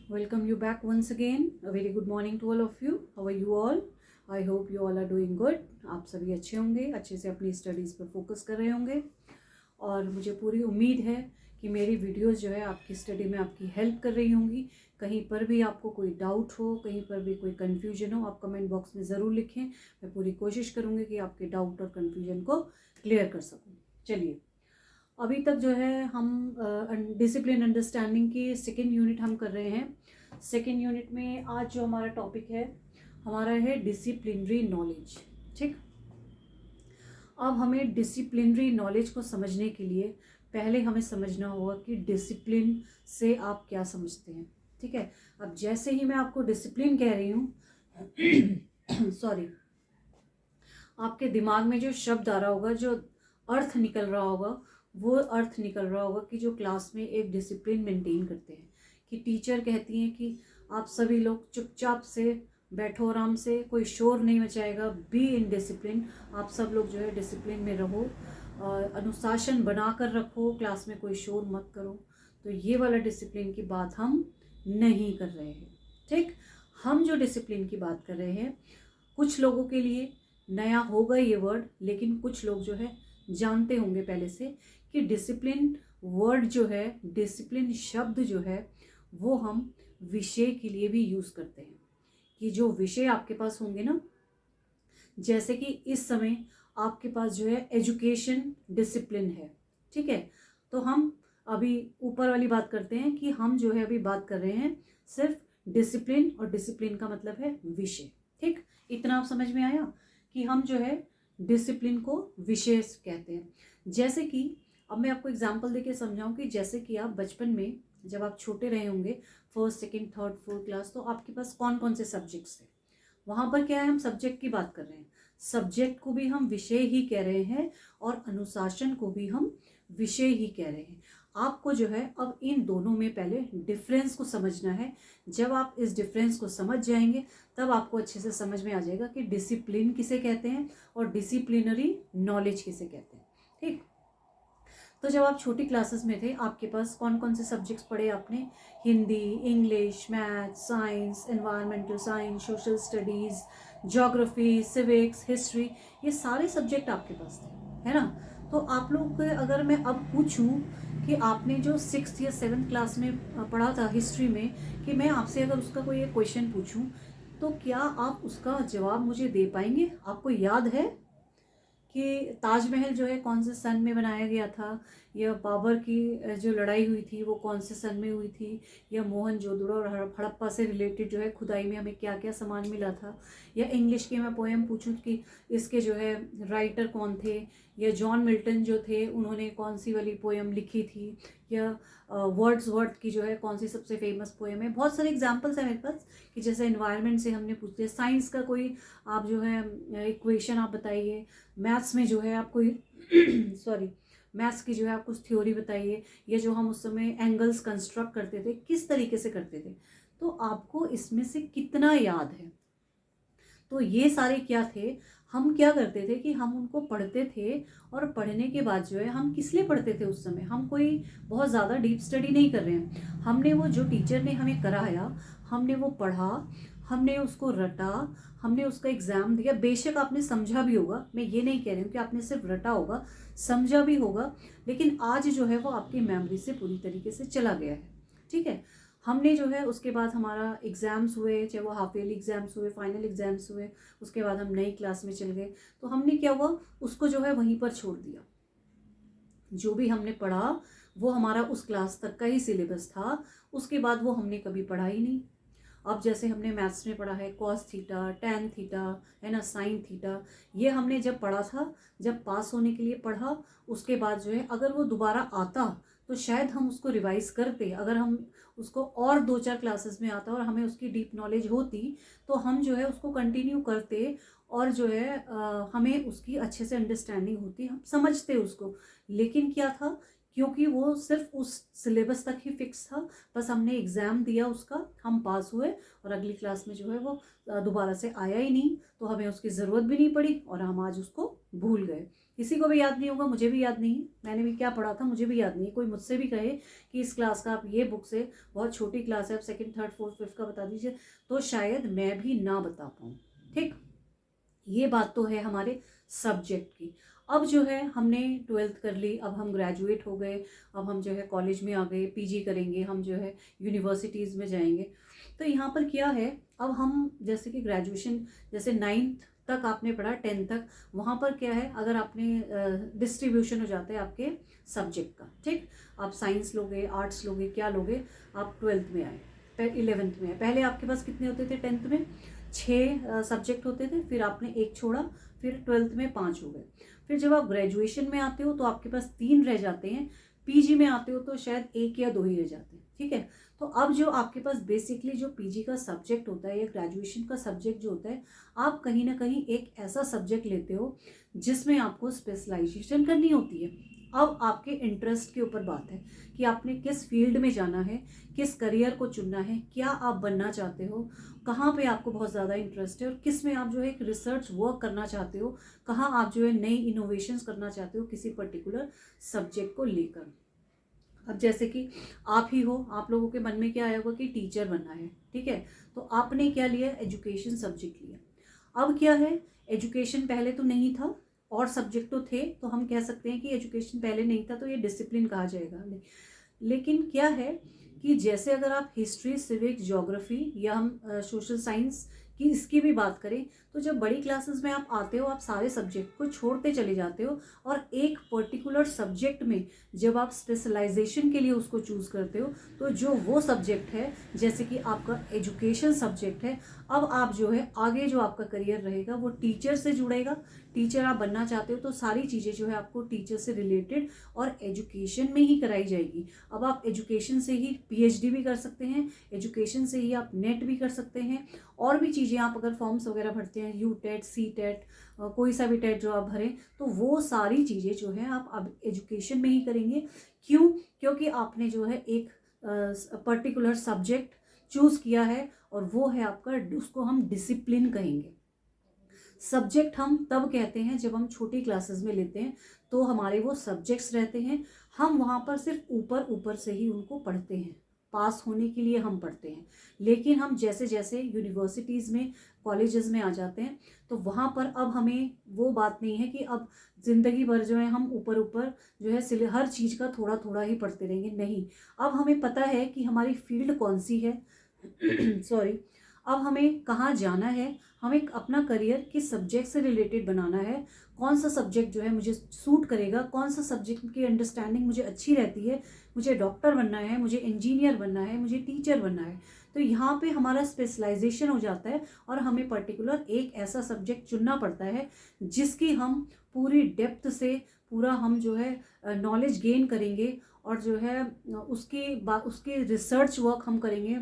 Welcome you back once again. A very good morning to all of you. How are you all? I hope you all are doing good. आप सभी अच्छे होंगे, अच्छे से अपनी studies पर focus कर रहे होंगे और मुझे पूरी उम्मीद है कि मेरी वीडियोस जो है आपकी स्टडी में आपकी हेल्प कर रही होंगी। कहीं पर भी आपको कोई डाउट हो, कहीं पर भी कोई कन्फ्यूजन हो, आप कमेंट बॉक्स में ज़रूर लिखें। मैं पूरी कोशिश करूँगी कि आपके डाउट और कन्फ्यूजन को क्लियर कर सकूँ। चलिए, अभी तक जो है हम डिसिप्लिन अंडरस्टैंडिंग की सेकेंड यूनिट हम कर रहे हैं। सेकेंड यूनिट में आज जो हमारा टॉपिक है हमारा है डिसिप्लिनरी नॉलेज। ठीक, अब हमें डिसिप्लिनरी नॉलेज को समझने के लिए पहले हमें समझना होगा कि डिसिप्लिन से आप क्या समझते हैं। ठीक है, अब जैसे ही मैं आपको डिसिप्लिन कह रही हूँ सॉरी, आपके दिमाग में जो शब्द आ रहा होगा, जो अर्थ निकल रहा होगा, वो अर्थ निकल रहा होगा कि जो क्लास में एक डिसिप्लिन मेंटेन करते हैं। कि टीचर कहती हैं कि आप सभी लोग चुपचाप से बैठो, आराम से, कोई शोर नहीं मचाएगा, बी इन डिसिप्लिन। आप सब लोग जो है डिसिप्लिन में रहो, अनुशासन बना कर रखो, क्लास में कोई शोर मत करो। तो ये वाला डिसिप्लिन की बात हम नहीं कर रहे हैं। ठीक, हम जो डिसिप्लिन की बात कर रहे हैं, कुछ लोगों के लिए नया होगा ये वर्ड, लेकिन कुछ लोग जो है जानते होंगे पहले से कि डिसिप्लिन वर्ड जो है, डिसिप्लिन शब्द जो है, वो हम विषय के लिए भी यूज़ करते हैं। कि जो विषय आपके पास होंगे ना, जैसे कि इस समय आपके पास जो है एजुकेशन डिसिप्लिन है। ठीक है, तो हम अभी ऊपर वाली बात करते हैं कि हम जो है अभी बात कर रहे हैं सिर्फ डिसिप्लिन, और डिसिप्लिन का मतलब है विषय। ठीक, इतना आप समझ में आया कि हम जो है डिसिप्लिन को विषय कहते हैं। जैसे कि अब मैं आपको एग्जांपल देके समझाऊं कि जैसे कि आप बचपन में जब आप छोटे रहे होंगे, first second third fourth class, तो आपके पास कौन कौन से सब्जेक्ट्स थे। वहाँ पर क्या है, हम सब्जेक्ट की बात कर रहे हैं, सब्जेक्ट को भी हम विषय ही कह रहे हैं और अनुशासन को भी हम विषय ही कह रहे हैं। आपको जो है अब इन दोनों में पहले डिफरेंस को समझना है। जब आप इस डिफरेंस को समझ जाएंगे तब आपको अच्छे से समझ में आ जाएगा कि डिसिप्लिन किसे कहते हैं और डिसिप्लिनरी नॉलेज किसे कहते हैं। ठीक, तो जब आप छोटी क्लासेस में थे, आपके पास कौन कौन से सब्जेक्ट्स पढ़े आपने? Hindi, English, maths, science, environmental science, social studies, geography, civics, history, ये सारे सब्जेक्ट आपके पास थे, है ना। तो आप लोग अगर मैं अब पूछूं कि आपने जो 6th या 7th क्लास में पढ़ा था हिस्ट्री में, कि मैं आपसे अगर उसका कोई एक क्वेश्चन पूछूं, तो क्या आप उसका जवाब मुझे दे पाएंगे? आपको याद है कि ताजमहल जो है कौन से सन में बनाया गया था, या बाबर की जो लड़ाई हुई थी वो कौन से सन में हुई थी, या मोहनजोदड़ो और हड़प्पा से रिलेटेड जो है खुदाई में हमें क्या क्या सामान मिला था, या इंग्लिश की मैं पोएम पूछूं कि इसके जो है राइटर कौन थे, या जॉन मिल्टन जो थे उन्होंने कौन सी वाली पोएम लिखी थी, या वर्ड्सवर्थ की जो है कौन सी सबसे फेमस पोएम है। बहुत सारे एग्जाम्पल्स हैं मेरे पास कि जैसे एनवायरनमेंट से हमने पूछ लिया, साइंस का कोई आप जो है इक्वेशन आप बताइए, मैथ्स में जो है आपको सॉरी, मैथ्स की जो है आप कुछ थ्योरी बताइए, या जो हम उस समय एंगल्स कंस्ट्रक्ट करते थे किस तरीके से करते थे, तो आपको इसमें से कितना याद है। तो ये सारे क्या थे, हम क्या करते थे कि हम उनको पढ़ते थे, और पढ़ने के बाद जो है हम किस लिए पढ़ते थे उस समय, हम कोई बहुत ज़्यादा डीप स्टडी नहीं कर रहे हैं, हमने वो जो टीचर ने हमें कराया, हमने वो पढ़ा, हमने उसको रटा, हमने उसका एग्ज़ाम दिया। बेशक आपने समझा भी होगा, मैं ये नहीं कह रही हूँ कि आपने सिर्फ रटा होगा, समझा भी होगा, लेकिन आज जो है वो आपकी मेमोरी से पूरी तरीके से चला गया है। ठीक है, हमने जो है उसके बाद हमारा एग्ज़ाम्स हुए, चाहे वो हाफ ईयरली एग्ज़ाम्स हुए, फाइनल एग्ज़ाम्स हुए, उसके बाद हम नई क्लास में चल गए, तो हमने क्या हुआ, उसको जो है वहीं पर छोड़ दिया। जो भी हमने पढ़ा वो हमारा उस क्लास तक का ही सिलेबस था, उसके बाद वो हमने कभी पढ़ा ही नहीं। अब जैसे हमने मैथ्स में पढ़ा है कॉस थीटा, टैन थीटा, है ना, साइन थीटा, ये हमने जब पढ़ा था, जब पास होने के लिए पढ़ा, उसके बाद जो है अगर वो दोबारा आता तो शायद हम उसको रिवाइज करते, अगर हम उसको और 2-4 क्लासेस में आता और हमें उसकी डीप नॉलेज होती तो हम जो है उसको कंटिन्यू करते, और जो है हमें उसकी अच्छे से अंडरस्टैंडिंग होती, हम समझते उसको। लेकिन क्या था, क्योंकि वो सिर्फ उस सिलेबस तक ही फिक्स था, बस हमने एग्ज़ाम दिया उसका, हम पास हुए, और अगली क्लास में जो है वो दोबारा से आया ही नहीं, तो हमें उसकी ज़रूरत भी नहीं पड़ी और हम आज उसको भूल गए। किसी को भी याद नहीं होगा, मुझे भी याद नहीं है, मैंने भी क्या पढ़ा था मुझे भी याद नहीं है। कोई मुझसे भी कहे कि इस क्लास का आप ये बुक से, बहुत छोटी क्लास है, आप सेकंड थर्ड फोर्थ फिफ्थ का बता दीजिए, तो शायद मैं भी ना बता पाऊँ। ठीक, ये बात तो है हमारे सब्जेक्ट की। अब जो है हमने 12th कर ली, अब हम ग्रेजुएट हो गए, अब हम जो है कॉलेज में आ गए, पीजी करेंगे, हम जो है यूनिवर्सिटीज़ में जाएंगे। तो यहाँ पर क्या है, अब हम जैसे कि ग्रेजुएशन, जैसे 9th तक आपने पढ़ा, 10th तक, वहाँ पर क्या है, अगर आपने डिस्ट्रीब्यूशन हो जाता है आपके सब्जेक्ट का। ठीक, आप साइंस लोगे, आर्ट्स लोगे, क्या लोगे, आप 12th में आए, फिर 11th में आए। पहले आपके पास कितने होते थे 10th में? 6 सब्जेक्ट होते थे, फिर आपने एक छोड़ा, फिर 12th में 5 हो गए। फिर जब आप ग्रेजुएशन में आते हो तो आपके पास 3 रह जाते हैं, पीजी में आते हो तो शायद 1 या 2 ही रह जाते हैं। ठीक है, तो अब जो आपके पास बेसिकली जो पीजी का सब्जेक्ट होता है या ग्रेजुएशन का सब्जेक्ट जो होता है, आप कहीं ना कहीं एक ऐसा सब्जेक्ट लेते हो जिसमें आपको स्पेशलाइजेशन करनी होती है। अब आपके इंटरेस्ट के ऊपर बात है कि आपने किस फील्ड में जाना है, किस करियर को चुनना है, क्या आप बनना चाहते हो, कहाँ पे आपको बहुत ज़्यादा इंटरेस्ट है, और किस में आप जो है एक रिसर्च वर्क करना चाहते हो, कहाँ आप जो है नई इनोवेशंस करना चाहते हो किसी पर्टिकुलर सब्जेक्ट को लेकर। अब जैसे कि आप ही हो, आप लोगों के मन में क्या आया होगा कि टीचर बनना है। ठीक है, तो आपने क्या लिया, एजुकेशन सब्जेक्ट लिया। अब क्या है, एजुकेशन पहले तो नहीं था और सब्जेक्ट तो थे, तो हम कह सकते हैं कि एजुकेशन पहले नहीं था तो ये डिसिप्लिन कहा जाएगा नहीं। लेकिन क्या है कि जैसे अगर आप हिस्ट्री, सिविक्स, ज्योग्राफी या हम सोशल साइंस की इसकी भी बात करें, तो जब बड़ी क्लासेस में आप आते हो, आप सारे सब्जेक्ट को छोड़ते चले जाते हो और एक पर्टिकुलर सब्जेक्ट में जब आप स्पेशलाइजेशन के लिए उसको चूज़ करते हो, तो जो वो सब्जेक्ट है, जैसे कि आपका एजुकेशन सब्जेक्ट है, अब आप जो है आगे जो आपका करियर रहेगा वो टीचर से जुड़ेगा। टीचर आप बनना चाहते हो तो सारी चीज़ें जो है आपको टीचर से रिलेटेड और एजुकेशन में ही कराई जाएगी। अब आप एजुकेशन से ही पीएचडी भी कर सकते हैं, एजुकेशन से ही आप नेट भी कर सकते हैं, और भी चीज़ें आप अगर फॉर्म्स वगैरह भरते हैं, यू टेट, सी टेट, कोई सा भी टेट जो आप भरें, तो वो सारी चीज़ें जो है आप अब एजुकेशन में ही करेंगे। क्यों? क्योंकि आपने जो है एक पर्टिकुलर सब्जेक्ट चूज़ किया है और वो है आपका, उसको हम डिसिप्लिन कहेंगे। सब्जेक्ट हम तब कहते हैं जब हम छोटी क्लासेस में लेते हैं, तो हमारे वो सब्जेक्ट्स रहते हैं, हम वहाँ पर सिर्फ ऊपर ऊपर से ही उनको पढ़ते हैं, पास होने के लिए हम पढ़ते हैं। लेकिन हम जैसे जैसे यूनिवर्सिटीज़ में, कॉलेजेस में आ जाते हैं, तो वहाँ पर अब हमें वो बात नहीं है कि अब ज़िंदगी भर जो है हम ऊपर ऊपर जो है हर चीज़ का थोड़ा थोड़ा ही पढ़ते रहेंगे। नहीं, अब हमें पता है कि हमारी फील्ड कौन सी है सॉरी, अब हमें कहाँ जाना है, हमें अपना करियर किस सब्जेक्ट से रिलेटेड बनाना है, कौन सा सब्जेक्ट जो है मुझे सूट करेगा, कौन सा सब्जेक्ट की अंडरस्टैंडिंग मुझे अच्छी रहती है, मुझे डॉक्टर बनना है, मुझे इंजीनियर बनना है, मुझे टीचर बनना है। तो यहाँ पे हमारा स्पेशलाइजेशन हो जाता है और हमें पर्टिकुलर एक ऐसा सब्जेक्ट चुनना पड़ता है जिसकी हम पूरी डेप्थ से पूरा हम जो है नॉलेज गेन करेंगे, और जो है उसकी रिसर्च वर्क हम करेंगे,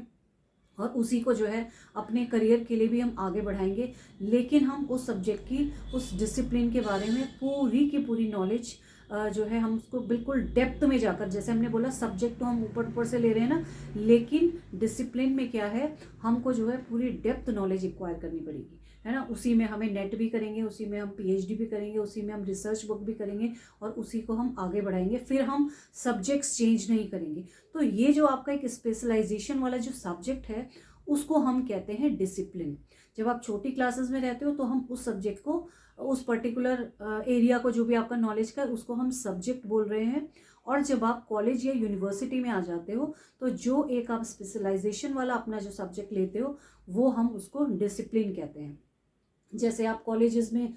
और उसी को जो है अपने करियर के लिए भी हम आगे बढ़ाएंगे। लेकिन हम उस सब्जेक्ट की, उस डिसिप्लिन के बारे में पूरी की पूरी नॉलेज जो है हम उसको बिल्कुल डेप्थ में जाकर, जैसे हमने बोला सब्जेक्ट तो हम ऊपर ऊपर से ले रहे हैं ना, लेकिन डिसिप्लिन में क्या है, हमको जो है पूरी डेप्थ नॉलेज एक्वायर करनी पड़ेगी, है ना। उसी में हमें नेट भी करेंगे, उसी में हम पीएचडी भी करेंगे, उसी में हम रिसर्च वर्क भी करेंगे, और उसी को हम आगे बढ़ाएंगे। फिर हम सब्जेक्ट्स चेंज नहीं करेंगे। तो ये जो आपका एक स्पेशलाइजेशन वाला जो सब्जेक्ट है, उसको हम कहते हैं डिसिप्लिन। जब आप छोटी क्लासेस में रहते हो तो हम उस सब्जेक्ट को, उस पर्टिकुलर एरिया को, जो भी आपका नॉलेज का, उसको हम सब्जेक्ट बोल रहे हैं। और जब आप कॉलेज या यूनिवर्सिटी में आ जाते हो, तो जो एक आप स्पेशलाइजेशन वाला अपना जो सब्जेक्ट लेते हो, वो हम उसको डिसिप्लिन कहते हैं। जैसे आप कॉलेजेस में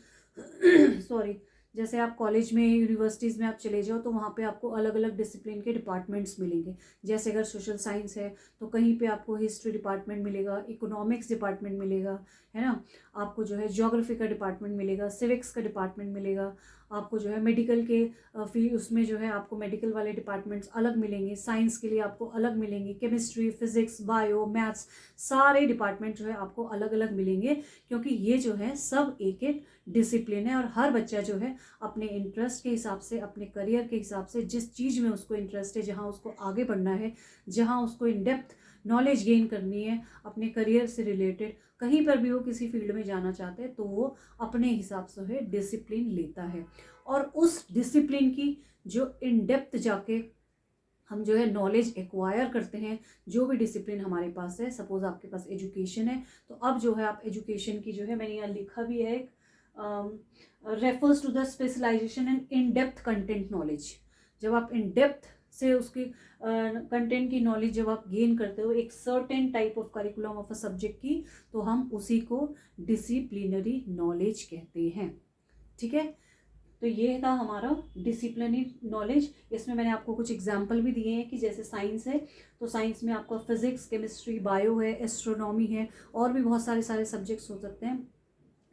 सॉरी, जैसे आप कॉलेज में, यूनिवर्सिटीज़ में आप चले जाओ, तो वहाँ पे आपको अलग अलग डिसिप्लिन के डिपार्टमेंट्स मिलेंगे। जैसे अगर सोशल साइंस है तो कहीं पे आपको हिस्ट्री डिपार्टमेंट मिलेगा, इकोनॉमिक्स डिपार्टमेंट मिलेगा, है ना, आपको जो है ज्योग्राफी का डिपार्टमेंट मिलेगा, सिविक्स का डिपार्टमेंट मिलेगा, आपको जो है मेडिकल के फील्ड, उसमें जो है आपको मेडिकल वाले डिपार्टमेंट्स अलग मिलेंगे, साइंस के लिए आपको अलग मिलेंगे, केमिस्ट्री, फिजिक्स, बायो, मैथ्स, सारे डिपार्टमेंट जो है आपको अलग अलग मिलेंगे। क्योंकि ये जो है सब एक एक डिसिप्लिन है, और हर बच्चा जो है अपने इंटरेस्ट के हिसाब से, अपने करियर के हिसाब से, जिस चीज़ में उसको इंटरेस्ट है, जहाँ उसको आगे बढ़ना है, जहाँ उसको इन डेप्थ नॉलेज गेन करनी है अपने करियर से रिलेटेड, कहीं पर भी वो किसी फील्ड में जाना चाहते हैं तो वो अपने हिसाब से है डिसिप्लिन लेता है। और उस डिसिप्लिन की जो इन डेप्थ जाके हम जो है नॉलेज एक्वायर करते हैं, जो भी डिसिप्लिन हमारे पास है। सपोज आपके पास एजुकेशन है तो अब जो है आप एजुकेशन की जो है, मैंने यहाँ लिखा भी है, refers to the specialisation and in depth content knowledge. जब आप इन डेप्थ से उसकी कंटेंट की नॉलेज जब आप गेन करते हो एक certain type of curriculum of a subject की, तो हम उसी को डिसिप्लिनरी नॉलेज कहते हैं। ठीक है, तो ये था हमारा डिसिप्लिनरी नॉलेज। इसमें मैंने आपको कुछ एग्जाम्पल भी दिए हैं कि जैसे साइंस है तो साइंस में आपका फिजिक्स, केमिस्ट्री, बायो है, एस्ट्रोनॉमी है, और भी बहुत सारे सब्जेक्ट्स हो सकते हैं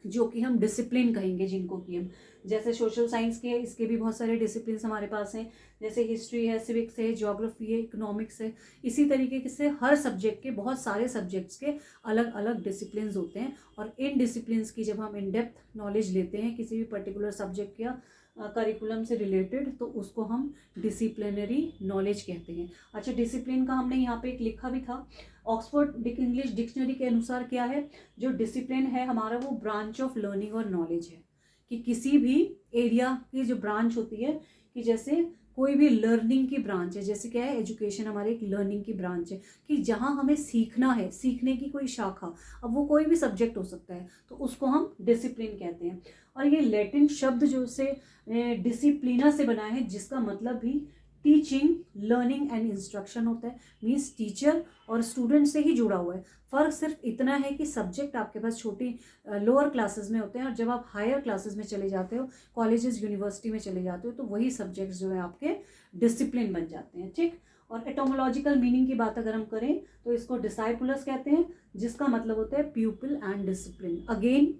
जो कि हम डिसिप्लिन कहेंगे जिनको कि हम, जैसे सोशल साइंस के, इसके भी बहुत सारे डिसिप्लिन हमारे पास हैं, जैसे हिस्ट्री है, सिविक्स है, ज्योग्राफी है, इकोनॉमिक्स है। इसी तरीके से हर सब्जेक्ट के, बहुत सारे सब्जेक्ट्स के अलग अलग डिसिप्लिन होते हैं, और इन डिसिप्लिन की जब हम इन डेप्थ नॉलेज लेते हैं किसी भी पर्टिकुलर सब्जेक्ट या करिकुलम से रिलेटेड, तो उसको हम डिसिप्लिनरी नॉलेज कहते हैं। अच्छा, डिसिप्लिन का हमने यहाँ पे एक लिखा भी था, ऑक्सफोर्ड इंग्लिश डिक्शनरी के अनुसार क्या है, जो डिसिप्लिन है हमारा वो ब्रांच ऑफ लर्निंग और नॉलेज है, कि किसी भी एरिया की जो ब्रांच होती है, कि जैसे कोई भी लर्निंग की ब्रांच है, जैसे क्या है एजुकेशन हमारे एक लर्निंग की ब्रांच है, कि जहाँ हमें सीखना है, सीखने की कोई शाखा, अब वो कोई भी सब्जेक्ट हो सकता है, तो उसको हम डिसिप्लिन कहते हैं। और ये लैटिन शब्द जो से डिसिप्लिना से बना है, जिसका मतलब भी टीचिंग, लर्निंग एंड इंस्ट्रक्शन होता है, मीन्स टीचर और स्टूडेंट से ही जुड़ा हुआ है। फ़र्क सिर्फ इतना है कि सब्जेक्ट आपके पास छोटी लोअर क्लासेस में होते हैं, और जब आप हायर क्लासेस में चले जाते हो, कॉलेजेस, यूनिवर्सिटी में चले जाते हो, तो वही सब्जेक्ट्स जो है आपके डिसिप्लिन बन जाते हैं। ठीक, और एटोमोलॉजिकल मीनिंग की बात अगर हम करें तो इसको डिसाइपुलस कहते हैं, जिसका मतलब होता है प्यूपिल एंड डिसिप्लिन। अगेन,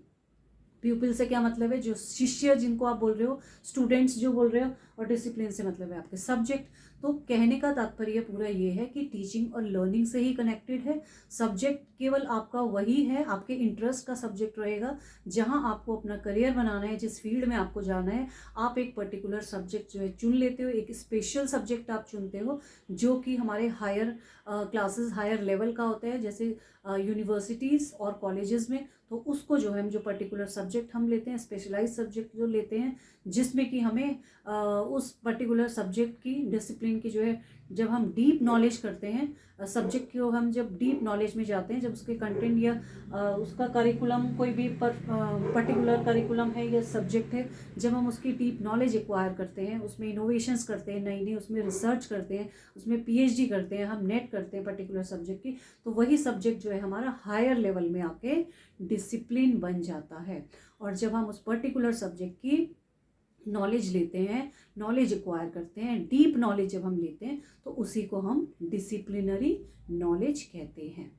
प्यूपिल से क्या मतलब है, जो शिष्य जिनको आप बोल रहे हो, स्टूडेंट्स जो बोल रहे हो, और डिसिप्लिन से मतलब है आपके सब्जेक्ट। तो कहने का तात्पर्य पूरा ये है कि टीचिंग और लर्निंग से ही कनेक्टेड है। सब्जेक्ट केवल आपका वही है, आपके इंटरेस्ट का सब्जेक्ट रहेगा, जहां आपको अपना करियर बनाना है, जिस फील्ड में आपको जाना है, आप एक पर्टिकुलर सब्जेक्ट जो है चुन लेते हो, एक स्पेशल सब्जेक्ट आप चुनते हो, जो कि हमारे हायर क्लासेस, हायर लेवल का होता है, जैसे यूनिवर्सिटीज़ और कॉलेजेस में। तो उसको जो है हम, जो पर्टिकुलर सब्जेक्ट हम लेते हैं, स्पेशलाइज सब्जेक्ट जो लेते हैं, जिसमें कि हमें उस पर्टिकुलर सब्जेक्ट की डिसिप्लिन की जो है, जब हम डीप नॉलेज करते हैं सब्जेक्ट को, हम जब डीप नॉलेज में जाते हैं, जब उसके कंटेंट या उसका करिकुलम, कोई भी पर्टिकुलर करिकुलम है या सब्जेक्ट है, जब हम उसकी डीप नॉलेज एक्वायर करते हैं, उसमें इनोवेशंस करते हैं, नई नई उसमें रिसर्च करते हैं, उसमें पीएचडी करते हैं, हम नेट करते हैं पर्टिकुलर सब्जेक्ट की, तो वही सब्जेक्ट जो है हमारा हायर लेवल में आके डिसिप्लिन बन जाता है। और जब हम उस पर्टिकुलर सब्जेक्ट की नॉलेज लेते हैं, नॉलेज एक्वायर करते हैं, डीप नॉलेज जब हम लेते हैं, तो उसी को हम डिसिप्लिनरी नॉलेज कहते हैं।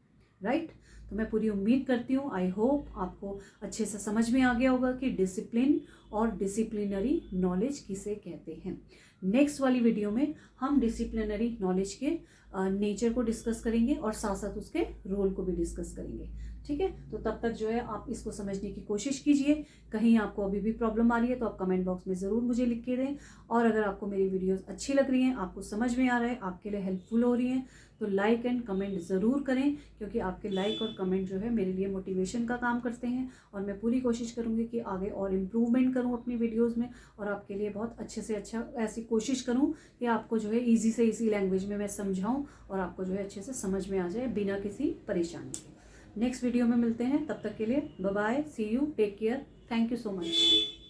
राइट, तो मैं पूरी उम्मीद करती हूँ, आई होप आपको अच्छे से समझ में आ गया होगा कि डिसिप्लिन और डिसिप्लिनरी नॉलेज किसे कहते हैं। नेक्स्ट वाली वीडियो में हम डिसिप्लिनरी नॉलेज के नेचर को डिस्कस करेंगे, और साथ साथ उसके रोल को भी डिस्कस करेंगे। ठीक है, तो तब तक जो है आप इसको समझने की कोशिश कीजिए। कहीं आपको अभी भी प्रॉब्लम आ रही है तो आप कमेंट बॉक्स में ज़रूर मुझे लिख के दें, और अगर आपको मेरी वीडियोस अच्छी लग रही हैं, आपको समझ में आ रहा है, आपके लिए हेल्पफुल हो रही हैं, तो लाइक एंड कमेंट ज़रूर करें, क्योंकि आपके लाइक और कमेंट जो है मेरे लिए मोटिवेशन का काम करते हैं, और मैं पूरी कोशिश करूँगी कि आगे और इम्प्रूवमेंट करूँ अपनी वीडियोज़ में, और आपके लिए बहुत अच्छे से अच्छा ऐसी कोशिश करूँ कि आपको जो है ईजी से ईजी लैंग्वेज में मैं समझाऊँ, और आपको जो है अच्छे से समझ में आ जाए बिना किसी परेशानी के। नेक्स्ट वीडियो में मिलते हैं, तब तक के लिए bye bye, see you, take care, thank you so much.